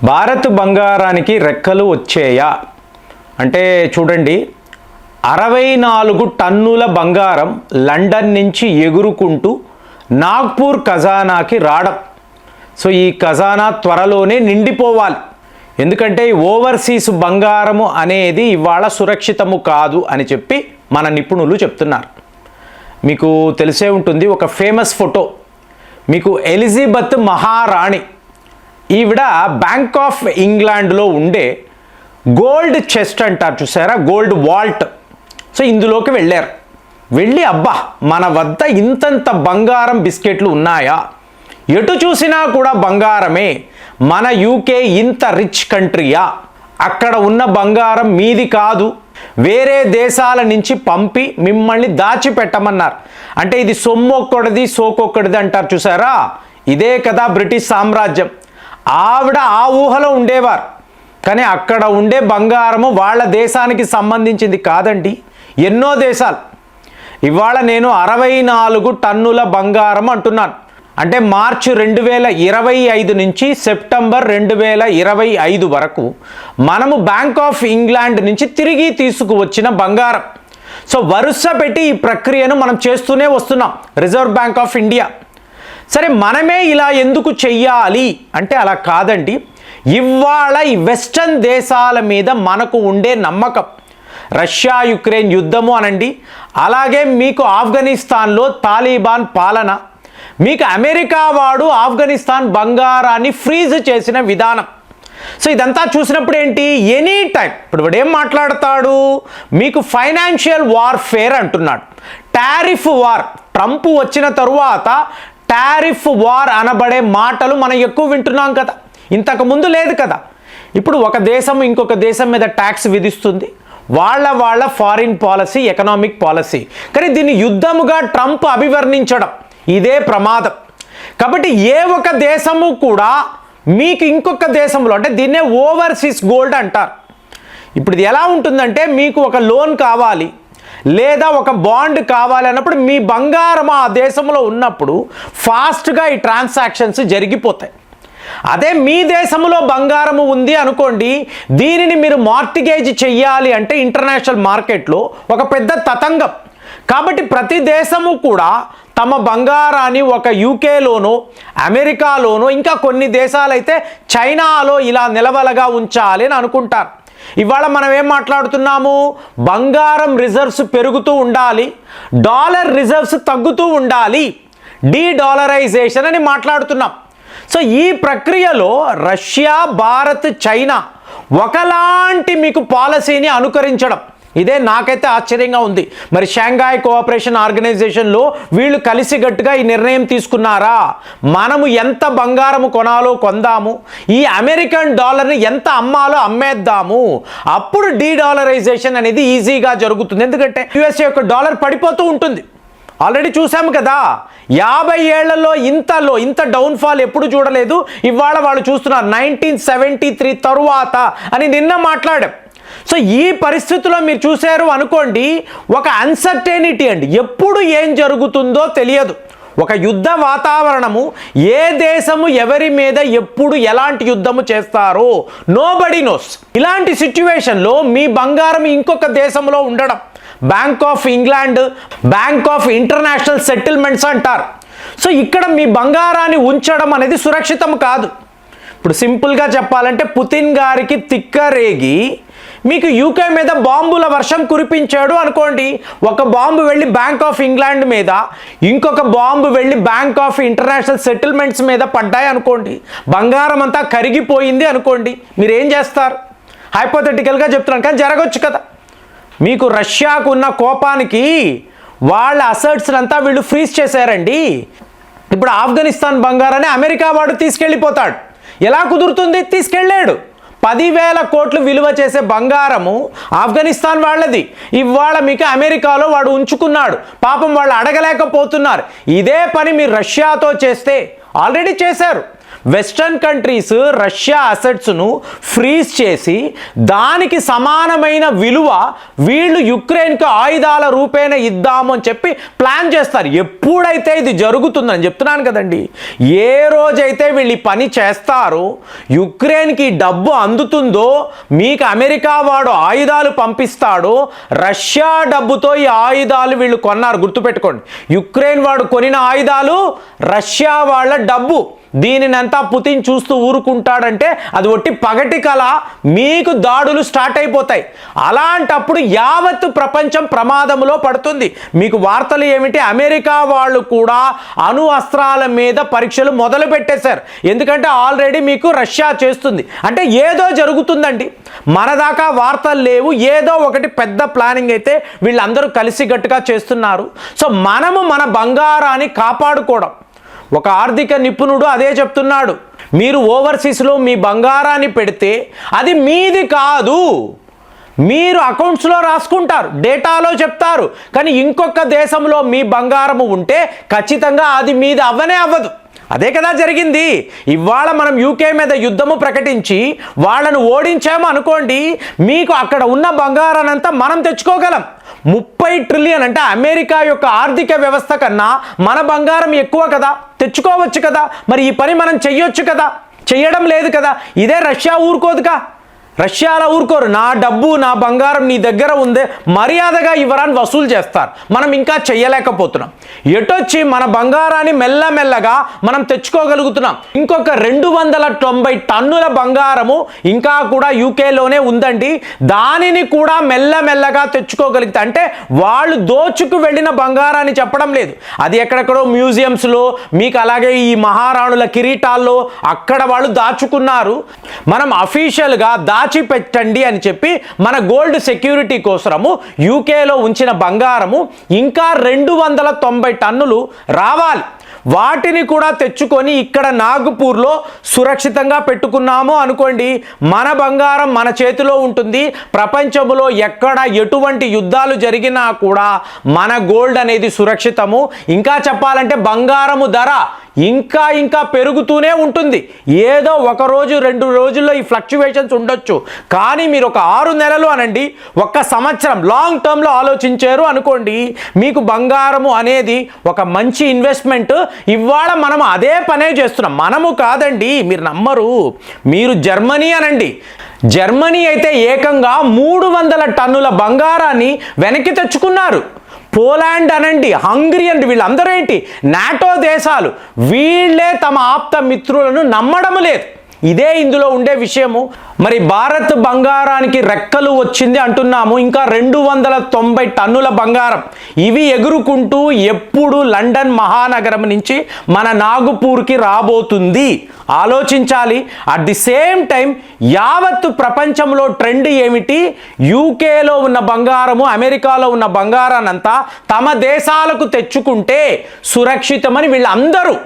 భారత్ బంగారానికి రెక్కలు వచ్చేయా అంటే చూడండి, 64 టన్నుల బంగారం లండన్ నుంచి ఎగురుకుంటూ నాగ్పూర్ ఖజానాకి రావడం. సో ఈ ఖజానా త్వరలోనే నిండిపోవాలి. ఎందుకంటే ఓవర్సీస్ బంగారము అనేది ఇవాళ సురక్షితము కాదు అని చెప్పి మన నిపుణులు చెప్తున్నారు. మీకు తెలిసే ఉంటుంది, ఒక ఫేమస్ ఫోటో మీకు ఎలిజబెత్ మహారాణి, ఈవిడ బ్యాంక్ ఆఫ్ ఇంగ్లాండ్లో ఉండే గోల్డ్ చెస్ట్ అంటారు చూసారా, గోల్డ్ వాల్ట్. సో ఇందులోకి వెళ్ళి అబ్బా మన వద్ద ఇంతంత బంగారం బిస్కెట్లు ఉన్నాయా, ఎటు చూసినా కూడా బంగారమే, మన యూకే ఇంత రిచ్ కంట్రీయా, అక్కడ ఉన్న బంగారం మీది కాదు, వేరే దేశాల నుంచి పంపి మిమ్మల్ని దాచిపెట్టమన్నారు. అంటే ఇది సొమ్మొక్కడిది సోకొక్కడిది అంటారు చూసారా, ఇదే కదా బ్రిటిష్ సామ్రాజ్యం. ఆవిడ ఆ ఊహలో ఉండేవారు. కానీ అక్కడ ఉండే బంగారము వాళ్ళ దేశానికి సంబంధించింది కాదండి, ఎన్నో దేశాలు. ఇవాళ నేను 64 టన్నుల బంగారం అంటున్నాను. అంటే మార్చి 2025 నుంచి సెప్టెంబర్ 2025 వరకు మనము బ్యాంక్ ఆఫ్ ఇంగ్లాండ్ నుంచి తిరిగి తీసుకువచ్చిన బంగారం. సో వరుస పెట్టి ఈ ప్రక్రియను మనం చేస్తూనే వస్తున్నాం, రిజర్వ్ బ్యాంక్ ఆఫ్ ఇండియా. సరే, మనమే ఇలా ఎందుకు చెయ్యాలి అంటే అలా కాదండి. ఇవాళ ఈ వెస్టర్న్ దేశాల మీద మనకు ఉండే నమ్మకం, రష్యా యుక్రెయిన్ యుద్ధము అనండి, అలాగే మీకు ఆఫ్ఘనిస్తాన్లో తాలిబాన్ పాలన, మీకు అమెరికా వాడు ఆఫ్ఘనిస్తాన్ బంగారాన్ని ఫ్రీజ్ చేసిన విధానం. సో ఇదంతా చూసినప్పుడు ఏంటి, ఎనీ టైం ఇప్పుడు వాడు ఏం మాట్లాడతాడు, మీకు ఫైనాన్షియల్ వార్ఫేర్ అంటున్నాడు, టారిఫ్ వార్. ట్రంప్ వచ్చిన తరువాత టారిఫ్ వార్ అనబడే మాటలు మనం ఎక్కువ వింటున్నాం కదా, ఇంతకుముందు లేదు కదా. ఇప్పుడు ఒక దేశం ఇంకొక దేశం మీద ట్యాక్స్ విధిస్తుంది, వాళ్ళ ఫారిన్ పాలసీ, ఎకనామిక్ పాలసీ. కానీ దీన్ని యుద్ధముగా ట్రంప్ అభివర్ణించడం ఇదే ప్రమాదం. కాబట్టి ఏ ఒక దేశము కూడా మీకు ఇంకొక దేశంలో, అంటే దీన్నే ఓవర్సీస్ గోల్డ్ అంటారు. ఇప్పుడు ఇది ఎలా ఉంటుందంటే, మీకు ఒక లోన్ కావాలి లేదా ఒక బాండ్ కావాలి అన్నప్పుడు మీ బంగారం ఆ దేశంలో ఉన్నప్పుడు ఫాస్ట్గా ఈ ట్రాన్సాక్షన్స్ జరిగిపోతాయి. అదే మీ దేశంలో బంగారము ఉంది అనుకోండి, దీనిని మీరు మార్టిగేజ్ చెయ్యాలి అంటే ఇంటర్నేషనల్ మార్కెట్లో ఒక పెద్ద తతంగం. కాబట్టి ప్రతి దేశము కూడా తమ బంగారాన్ని ఒక యూకేలోనో అమెరికాలోనో ఇంకా కొన్ని దేశాలైతే చైనాలో ఇలా నిలవలగా ఉంచాలి అని అనుకుంటారు. ఇవాళ మనం ఏం మాట్లాడుతున్నాము, బంగారం రిజర్వ్స్ పెరుగుతూ ఉండాలి, డాలర్ రిజర్వ్స్ తగ్గుతూ ఉండాలి, డీడాలరైజేషన్ అని మాట్లాడుతున్నాం. సో ఈ ప్రక్రియలో రష్యా, భారత్, చైనా ఒకలాంటి మీకు పాలసీని అనుకరించడం, ఇదే నాకైతే ఆశ్చర్యంగా ఉంది. మరి షాంఘాయ్ కోఆపరేషన్ ఆర్గనైజేషన్లో వీళ్ళు కలిసిగట్టుగా ఈ నిర్ణయం తీసుకున్నారా, మనము ఎంత బంగారము కొనాలో కొందాము, ఈ అమెరికన్ డాలర్ని ఎంత అమ్మాలో అమ్మేద్దాము, అప్పుడు డీడాలరైజేషన్ అనేది ఈజీగా జరుగుతుంది. ఎందుకంటే యుఎస్ఏ యొక్క డాలర్ పడిపోతూ ఉంటుంది. ఆల్రెడీ చూసాము కదా, 50 ఏళ్లలో ఇంత డౌన్ఫాల్ ఎప్పుడు చూడలేదు. ఇవాళ వాళ్ళు చూస్తున్నారు 1973 తరువాత అని నిన్న మాట్లాడాం. సో ఈ పరిస్థితిలో మీరు చూశారు అనుకోండి, ఒక అన్సర్టెనిటీ అండి, ఎప్పుడు ఏం జరుగుతుందో తెలియదు, ఒక యుద్ధ వాతావరణము, ఏ దేశము ఎవరి మీద ఎప్పుడు ఎలాంటి యుద్ధము చేస్తారో నోబడీ నోస్. ఇలాంటి సిచ్యువేషన్లో మీ బంగారం ఇంకొక దేశంలో ఉండడం, bank of England, bank of international settlements అంటారు. సో ఇక్కడ మీ బంగారాన్ని ఉంచడం అనేది సురక్షితం కాదు. ఇప్పుడు సింపుల్గా చెప్పాలంటే, పుతిన్ గారికి తిక్కరేగి మీకు యూకే మీద బాంబుల వర్షం కురిపించాడు అనుకోండి, ఒక బాంబు వెళ్ళి బ్యాంక్ ఆఫ్ ఇంగ్లాండ్ మీద, ఇంకొక బాంబు వెళ్ళి బ్యాంక్ ఆఫ్ ఇంటర్నేషనల్ సెటిల్మెంట్స్ మీద పడ్డాయి అనుకోండి, బంగారం అంతా కరిగిపోయింది అనుకోండి, మీరు ఏం చేస్తారు? హైపోథెటికల్గా చెప్తున్నాను, కానీ జరగవచ్చు కదా. మీకు రష్యాకు ఉన్న కోపానికి వాళ్ళ అసెట్స్ అంతా వీళ్ళు ఫ్రీజ్ చేశారండి. ఇప్పుడు ఆఫ్ఘనిస్తాన్ బంగారాన్ని అమెరికా వాడు తీసుకెళ్ళిపోతాడు. ఎలా కుదురుతుంది? తీసుకెళ్ళాడు. 10,000 కోట్లు విలువ చేసే బంగారము ఆఫ్ఘనిస్తాన్ వాళ్ళది, ఇవాళ మీకు అమెరికాలో వాడు ఉంచుకున్నాడు. పాపం వాళ్ళు అడగలేకపోతున్నారు. ఇదే పని మీరు రష్యాతో చేస్తే, ఆల్రెడీ చేశారు, వెస్టర్న్ కంట్రీస్ రష్యా అసెట్స్ను ఫ్రీజ్ చేసి దానికి సమానమైన విలువ వీళ్ళు యుక్రెయిన్కి ఆయుధాల రూపేణ ఇద్దాము అని చెప్పి ప్లాన్ చేస్తారు. ఎప్పుడైతే ఇది జరుగుతుందని చెప్తున్నాను కదండి, ఏ రోజైతే వీళ్ళు ఈ పని చేస్తారో, యుక్రెయిన్కి డబ్బు అందుతుందో, మీకు అమెరికా వాడు ఆయుధాలు పంపిస్తాడో, రష్యా డబ్బుతో ఈ ఆయుధాలు వీళ్ళు కొన్నారు. గుర్తుపెట్టుకోండి, యుక్రెయిన్ వాడు కొనిన ఆయుధాలు రష్యా వాళ్ళ డబ్బు. దీనినంతా పుతిన్ చూస్తూ ఊరుకుంటాడంటే అది ఒట్టి పగటి కళ. మీకు దాడులు స్టార్ట్ అయిపోతాయి. అలాంటప్పుడు యావత్ ప్రపంచం ప్రమాదంలో పడుతుంది. మీకు వార్తలు ఏమిటి, అమెరికా వాళ్ళు కూడా అణు అస్త్రాల మీద పరీక్షలు మొదలు పెట్టేశారు. ఎందుకంటే ఆల్రెడీ మీకు రష్యా చేస్తుంది అంటే ఏదో జరుగుతుందండి. మన దాకా వార్తలు లేవు, ఏదో ఒకటి పెద్ద ప్లానింగ్ అయితే వీళ్ళందరూ కలిసికట్టుగా చేస్తున్నారు. సో మనము మన బంగారాన్ని కాపాడుకోవడం. ఒక ఆర్థిక నిపుణుడు అదే చెప్తున్నాడు, మీరు ఓవర్సీస్లో మీ బంగారాన్ని పెడితే అది మీది కాదు, మీరు అకౌంట్స్లో రాసుకుంటారు, డేటాలో చెప్తారు. కానీ ఇంకొక దేశంలో మీ బంగారము ఉంటే ఖచ్చితంగా అది మీది అవ్వనే అవ్వదు. అదే కదా జరిగింది. ఇవాళ మనం యూకే మీద యుద్ధము ప్రకటించి వాళ్ళను ఓడించాము అనుకోండి, మీకు అక్కడ ఉన్న బంగారానంతా మనం తెచ్చుకోగలం. 30 ట్రిలియన్ అంటే అమెరికా యొక్క ఆర్థిక వ్యవస్థ కన్నా మన బంగారం ఎక్కువ కదా, తెచ్చుకోవచ్చు కదా. మరి ఈ పని మనం చెయ్యొచ్చు కదా, చెయ్యడం లేదు కదా. ఇదే రష్యా ఊరుకోదుగా, రష్యాలో ఊరుకోరు. నా డబ్బు నా బంగారం నీ దగ్గర ఉందే, మర్యాదగా ఇవ్వరాని వసూలు చేస్తారు. మనం ఇంకా చెయ్యలేకపోతున్నాం. ఎటొచ్చి మన బంగారాన్ని మెల్లమెల్లగా మనం తెచ్చుకోగలుగుతున్నాం. ఇంకొక 290 టన్నుల బంగారము ఇంకా కూడా యూకేలోనే ఉందండి. దానిని కూడా మెల్లమెల్లగా తెచ్చుకోగలిగితే, అంటే వాళ్ళు దోచుకు వెళ్ళిన బంగారాన్ని చెప్పడం లేదు, అది ఎక్కడెక్కడో మ్యూజియంస్లో, మీకు అలాగే ఈ మహారాణుల కిరీటాల్లో అక్కడ వాళ్ళు దాచుకున్నారు. మనం అఫీషియల్గా దాచిపెట్టండి అని చెప్పి మన గోల్డ్ సెక్యూరిటీ కోసము యూకేలో ఉంచిన బంగారము ఇంకా 290 టన్నులు రావాలి. వాటిని కూడా తెచ్చుకొని ఇక్కడ నాగపూర్లో సురక్షితంగా పెట్టుకున్నాము అనుకోండి, మన బంగారం మన చేతిలో ఉంటుంది. ప్రపంచంలో ఎక్కడ ఎటువంటి యుద్ధాలు జరిగినా కూడా మన గోల్డ్ అనేది సురక్షితము. ఇంకా చెప్పాలంటే బంగారము ధర ఇంకా ఇంకా పెరుగుతూనే ఉంటుంది. ఏదో ఒక రోజు 2 రోజుల్లో ఈ ఫ్లక్చువేషన్స్ ఉండొచ్చు, కానీ మీరు ఒక 6 నెలలు అనండి, ఒక సంవత్సరం లాంగ్ టర్మ్లో ఆలోచించారు అనుకోండి, మీకు బంగారము అనేది ఒక మంచి ఇన్వెస్ట్మెంట్. ఇవాళ మనం అదే పనే చేస్తున్నాం. మనము కాదండి, మీరు నమ్మరు. మీరు జర్మనీ అనండి, జర్మనీ అయితే ఏకంగా 300 టన్నుల బంగారాన్ని వెనక్కి తెచ్చుకున్నారు. పోలాండ్ అనండి, హంగరీ అండి, వీళ్ళందరూ ఏంటి, నాటో దేశాలు, వీళ్ళే తమ ఆప్త మిత్రులను నమ్మడం లేదు. ఇదే ఇందులో ఉండే విషయము. మరి భారత్ బంగారానికి రెక్కలు వచ్చింది అంటున్నాము, ఇంకా 290 టన్నుల బంగారం ఇవి ఎగురుకుంటూ ఎప్పుడు లండన్ మహానగరం నుంచి మన నాగపూర్కి రాబోతుంది ఆలోచించాలి. అట్ ది సేమ్ టైం యావత్తు ప్రపంచంలో ట్రెండ్ ఏమిటి, యూకేలో ఉన్న బంగారము అమెరికాలో ఉన్న బంగారాన్నంతా తమ దేశాలకు తెచ్చుకుంటే సురక్షితమని వీళ్ళందరూ,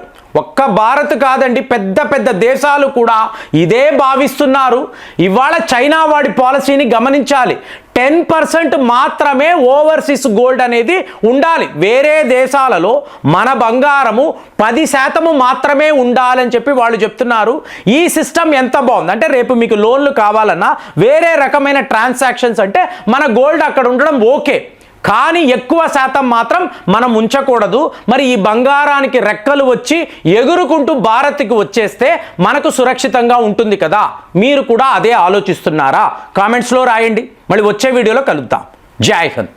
ఒక్క భారత్ కాదండి, పెద్ద పెద్ద దేశాలు కూడా ఇదే భావిస్తున్నారు. ఇవాళ చైనా వాడి పాలసీని గమనించాలి. 10% మాత్రమే ఓవర్సీస్ గోల్డ్ అనేది ఉండాలి. వేరే దేశాలలో మన బంగారము 10% మాత్రమే ఉండాలని చెప్పి వాళ్ళు చెప్తున్నారు. ఈ సిస్టమ్ ఎంత బాగుంది అంటే, రేపు మీకు లోన్లు కావాలన్నా వేరే రకమైన ట్రాన్సాక్షన్స్ అంటే మన గోల్డ్ అక్కడ ఉండడం ఓకే, కానీ ఎక్కువ శాతం మాత్రం మనం ఉంచకూడదు. మరి ఈ బంగారానికి రెక్కలు వచ్చి ఎగురుకుంటూ భారత్కి వచ్చేస్తే మనకు సురక్షితంగా ఉంటుంది కదా. మీరు కూడా అదే ఆలోచిస్తున్నారా? కామెంట్స్లో రాయండి. మళ్ళీ వచ్చే వీడియోలో కలుద్దాం. జై హింద్.